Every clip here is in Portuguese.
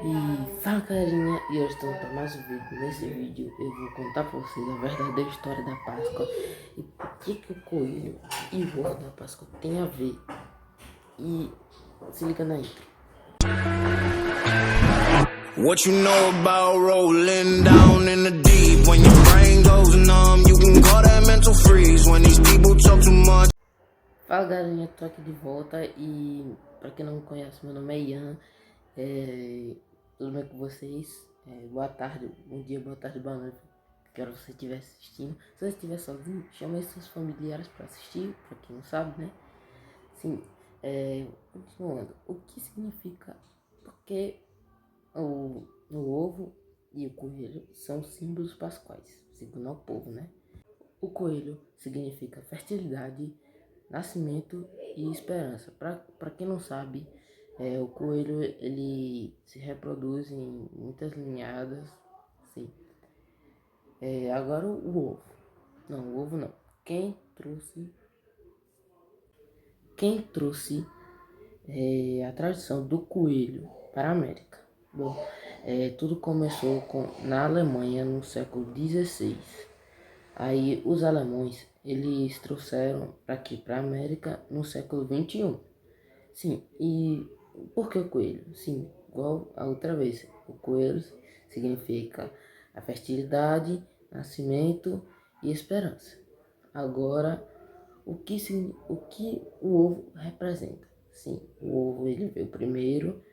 E fala galerinha, e hoje estamos para mais um vídeo. Nesse vídeo eu vou contar para vocês a verdadeira história da Páscoa e por que o coelho e o ovo da Páscoa tem a ver. E se liga na intro. What you know about rolling down in the deep? When your brain goes numb, you can call that mental freeze. When these people talk too much. Fala galerinha, tô aqui de volta e para quem não me conhece, meu nome é Ian. Tudo bem com vocês? Boa tarde, bom dia, boa tarde, boa noite. Quero que você estiver assistindo. Se você estiver sozinho, chame seus familiares para assistir, para quem não sabe, né? Sim, continuando. O que significa? Porque o ovo e o coelho são símbolos pascuais, segundo o povo, né? O coelho significa fertilidade, nascimento e esperança. Para quem não sabe, o coelho ele se reproduz em muitas ninhadas, sim. Agora o ovo. Não, o ovo não. Quem trouxe a tradição do coelho para a América? Bom, tudo começou na Alemanha no século XVI. Aí os alemães, eles trouxeram aqui para a América no século XXI. Sim, e por que o coelho? Sim, igual a outra vez. O coelho significa a fertilidade, nascimento e esperança. Agora, o ovo representa? Sim, o ovo ele veio primeiro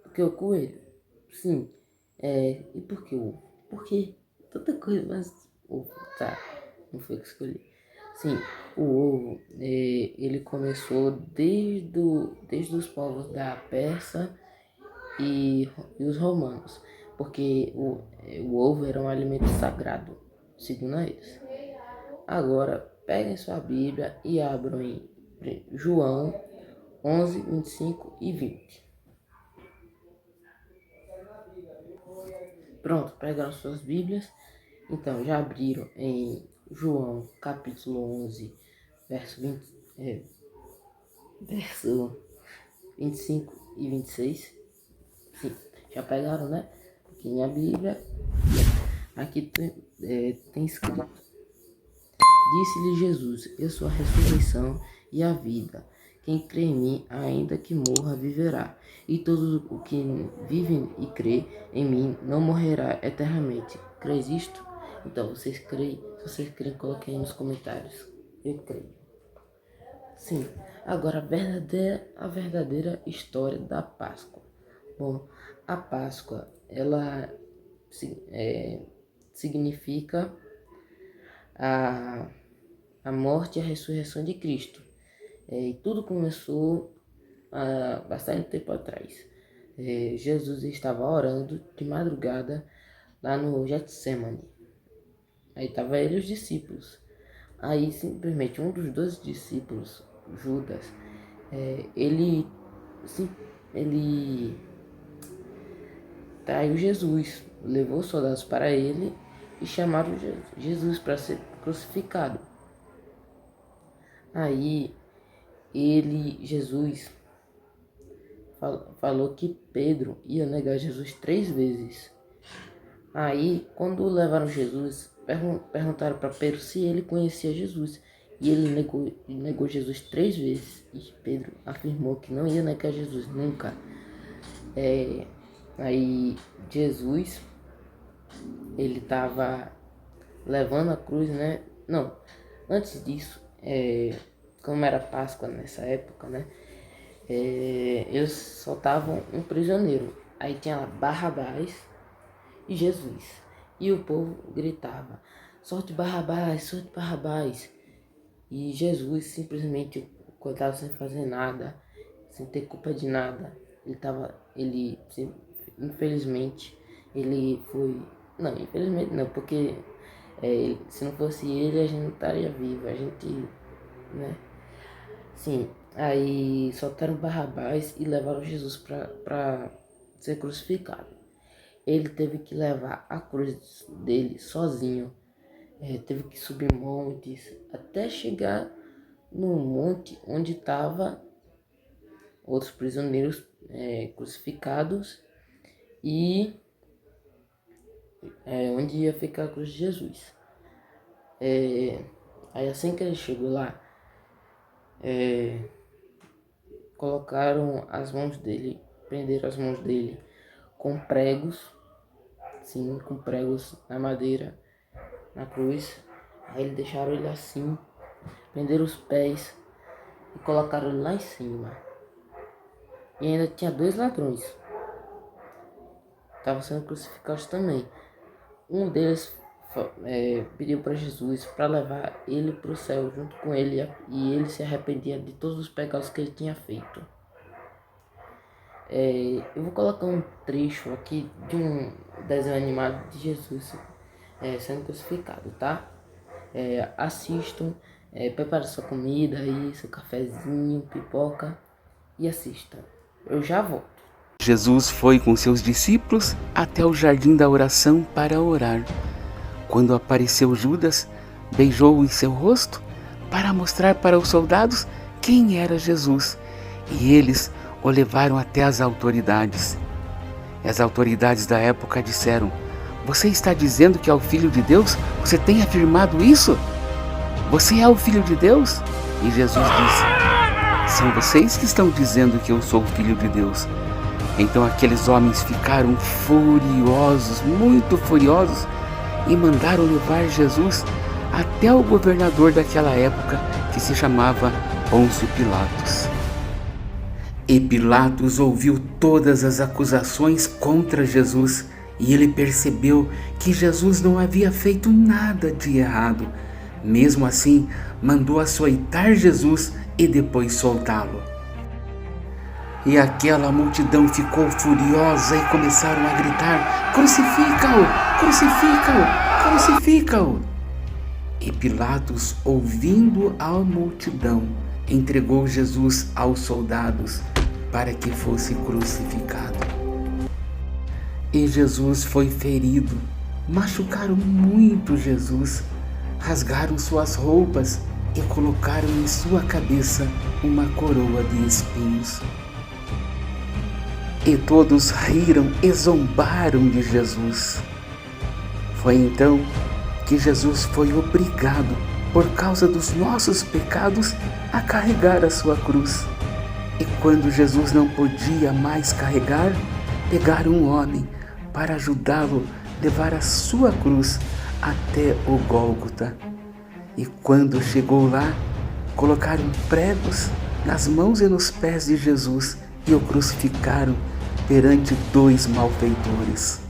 do que o coelho. Sim, e por que o ovo? Porque tanta coisa, mas ovo, tá, não foi o que escolhi. Sim, o ovo, ele começou desde os povos da Pérsia e os romanos, porque o ovo era um alimento sagrado, segundo eles. Agora, peguem sua Bíblia e abram em João 11, 25 e 20. Pronto, pegaram suas Bíblias. Então, já abriram em João capítulo 11, verso 25 e 26. Sim, já pegaram, né? Aqui minha Bíblia. Aqui tem escrito: Disse-lhe Jesus: Eu sou a ressurreição e a vida. Quem crê em mim, ainda que morra, viverá. E todo o que vive e crê em mim não morrerá eternamente. Crês isto? Então, vocês creem? Se vocês creem, coloquem aí nos comentários. Eu creio. Sim. Agora, a verdadeira história da Páscoa. Bom, a Páscoa, ela significa a morte e a ressurreição de Cristo. E tudo começou há bastante tempo atrás. Jesus estava orando de madrugada lá no Getsemane. Aí estava ele e os discípulos. Aí simplesmente um dos 12 discípulos, Judas, ele traiu Jesus, levou os soldados para ele e chamaram Jesus para ser crucificado. Aí Jesus falou que Pedro ia negar Jesus 3 vezes. Aí, quando levaram Jesus, perguntaram para Pedro se ele conhecia Jesus. E ele negou Jesus 3 vezes. E Pedro afirmou que não ia negar Jesus nunca. Aí Jesus, ele estava levando a cruz, né? Não, antes disso, como era Páscoa nessa época, né? Eles soltavam um prisioneiro. Aí tinha lá Barrabás e Jesus. E o povo gritava: solte Barrabás, solte Barrabás. E Jesus simplesmente, coitado, sem fazer nada, sem ter culpa de nada. Infelizmente, ele foi. Não, infelizmente não, porque se não fosse ele, a gente não estaria vivo, a gente, né? Sim, aí soltaram Barrabás e levaram Jesus para ser crucificado. Ele teve que levar a cruz dele sozinho, teve que subir montes até chegar no monte onde estavam outros prisioneiros crucificados e onde ia ficar a cruz de Jesus. Aí assim que ele chegou lá, colocaram as mãos dele, prenderam as mãos dele com pregos, sim, com pregos na madeira, na cruz. Aí eles deixaram ele assim, prenderam os pés e colocaram ele lá em cima. E ainda tinha 2 ladrões, estavam sendo crucificados também. Um deles pediu para Jesus para levar ele para o céu junto com ele, e ele se arrependia de todos os pecados que ele tinha feito. Eu vou colocar um trecho aqui de um desenho animado de Jesus sendo crucificado, tá? Assistam, prepare sua comida aí, seu cafezinho, pipoca e assistam. Eu já volto. Jesus foi com seus discípulos até o jardim da oração para orar. Quando apareceu Judas, beijou em seu rosto para mostrar para os soldados quem era Jesus, e eles o levaram até as autoridades. E as autoridades da época disseram: "Você está dizendo que é o Filho de Deus? Você tem afirmado isso? Você é o Filho de Deus?" E Jesus disse: "São vocês que estão dizendo que eu sou o Filho de Deus." Então aqueles homens ficaram furiosos, muito furiosos, e mandaram levar Jesus até o governador daquela época, que se chamava Pôncio Pilatos. E Pilatos ouviu todas as acusações contra Jesus, e ele percebeu que Jesus não havia feito nada de errado. Mesmo assim, mandou açoitar Jesus e depois soltá-lo. E aquela multidão ficou furiosa e começaram a gritar: "Crucifica-o! Crucifica-o! Crucifica-o!" E Pilatos, ouvindo a multidão, entregou Jesus aos soldados para que fosse crucificado. E Jesus foi ferido. Machucaram muito Jesus, rasgaram suas roupas e colocaram em sua cabeça uma coroa de espinhos. E todos riram e zombaram de Jesus. Foi então que Jesus foi obrigado, por causa dos nossos pecados, a carregar a sua cruz. E quando Jesus não podia mais carregar, pegaram um homem para ajudá-lo a levar a sua cruz até o Gólgota. E quando chegou lá, colocaram pregos nas mãos e nos pés de Jesus e o crucificaram perante 2 malfeitores.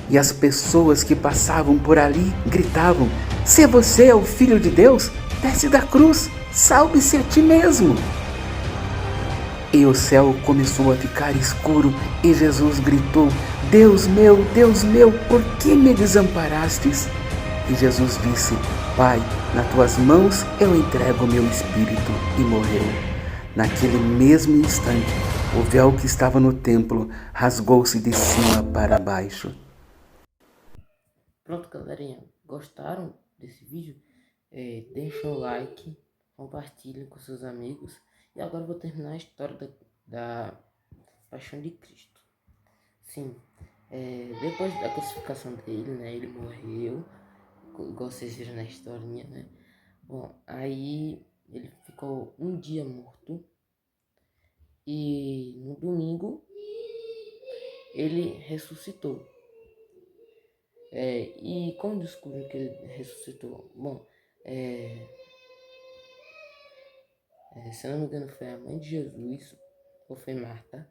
E as pessoas que passavam por ali gritavam: "Se você é o Filho de Deus, desce da cruz, salve-se a ti mesmo." E o céu começou a ficar escuro e Jesus gritou: Deus meu, por que me desamparastes?" E Jesus disse: "Pai, nas tuas mãos eu entrego o meu espírito." E morreu. Naquele mesmo instante, o véu que estava no templo rasgou-se de cima para baixo. Pronto, galerinha, gostaram desse vídeo? Deixem o like, compartilhem com seus amigos. E agora eu vou terminar a história da Paixão de Cristo. Sim, depois da crucificação dele, né, ele morreu, igual vocês viram na historinha, né. Bom, aí ele ficou um dia morto, e no domingo ele ressuscitou. E como descobriram que ele ressuscitou? Bom, se não me engano foi a mãe de Jesus, ou foi Marta.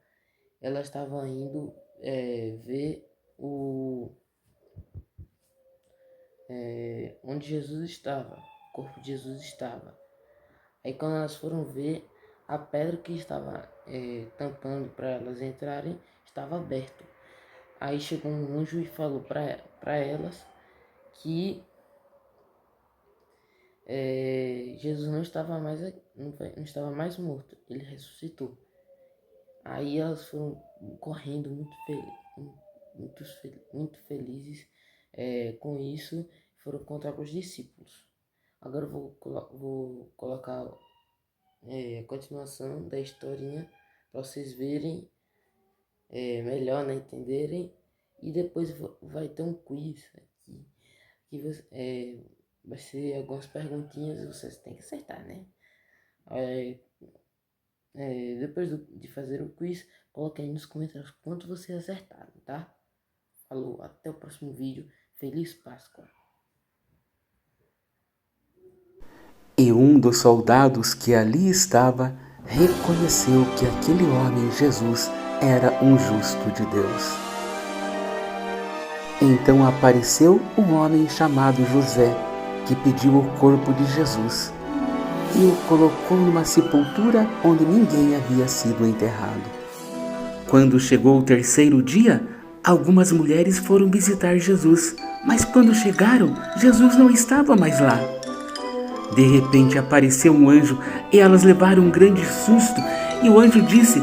Ela estava indo ver onde Jesus estava, o corpo de Jesus estava. Aí quando elas foram ver, a pedra que estava tampando para elas entrarem estava aberta. Aí chegou um anjo e falou para elas que Jesus não estava não estava mais morto, ele ressuscitou. Aí elas foram correndo muito felizes com isso, foram contar para os discípulos. Agora eu vou colocar a continuação da historinha para vocês verem melhor, né, entenderem. E depois vai ter um quiz aqui, que vai ser algumas perguntinhas e vocês têm que acertar, né? Depois de fazer o quiz, coloque aí nos comentários quanto vocês acertaram, tá? Falou, até o próximo vídeo. Feliz Páscoa! E um dos soldados que ali estava reconheceu que aquele homem Jesus era um justo de Deus. Então apareceu um homem chamado José, que pediu o corpo de Jesus e o colocou numa sepultura onde ninguém havia sido enterrado. Quando chegou o terceiro dia, algumas mulheres foram visitar Jesus, mas quando chegaram, Jesus não estava mais lá. De repente apareceu um anjo e elas levaram um grande susto, e o anjo disse: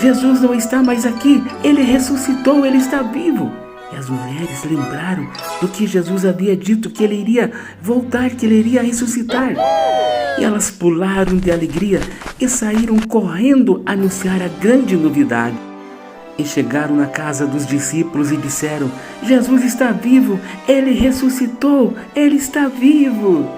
Jesus não está mais aqui, ele ressuscitou, ele está vivo. E as mulheres lembraram do que Jesus havia dito, que ele iria voltar, que ele iria ressuscitar. E elas pularam de alegria e saíram correndo anunciar a grande novidade. E chegaram na casa dos discípulos e disseram: Jesus está vivo, ele ressuscitou, ele está vivo.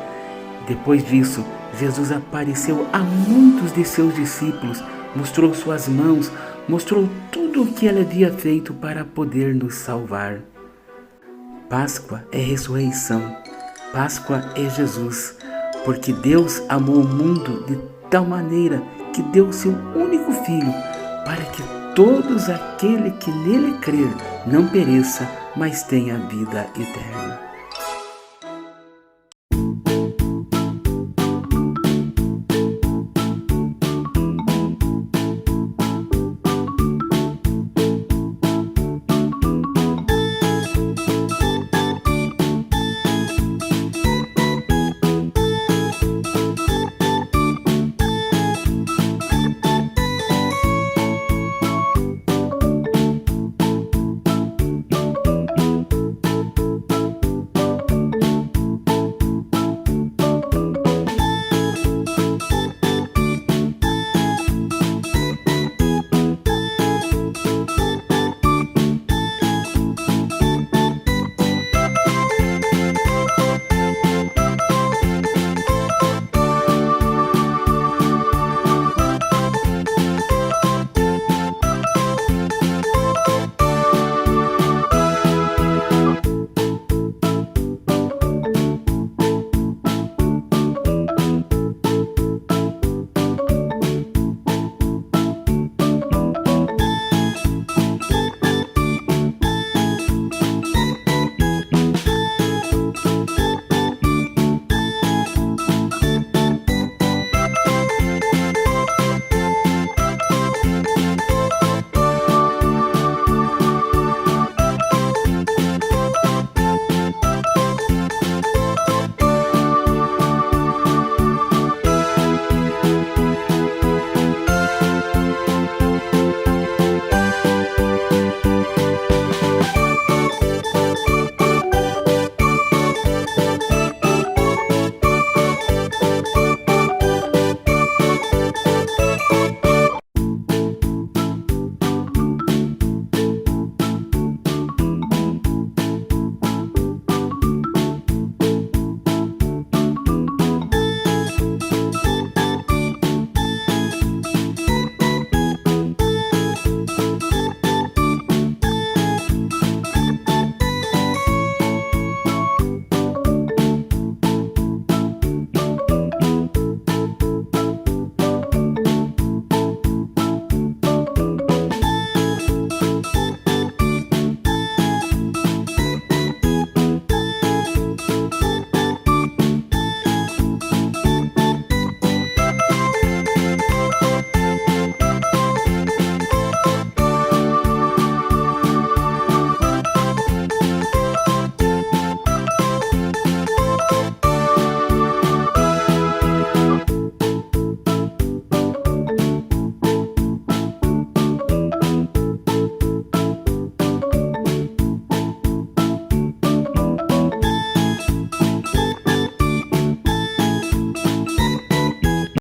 Depois disso, Jesus apareceu a muitos de seus discípulos, mostrou suas mãos, mostrou tudo o que ele havia feito para poder nos salvar. Páscoa é ressurreição, Páscoa é Jesus, porque Deus amou o mundo de tal maneira que deu seu único Filho, para que todos aquele que nele crer não pereça, mas tenha vida eterna.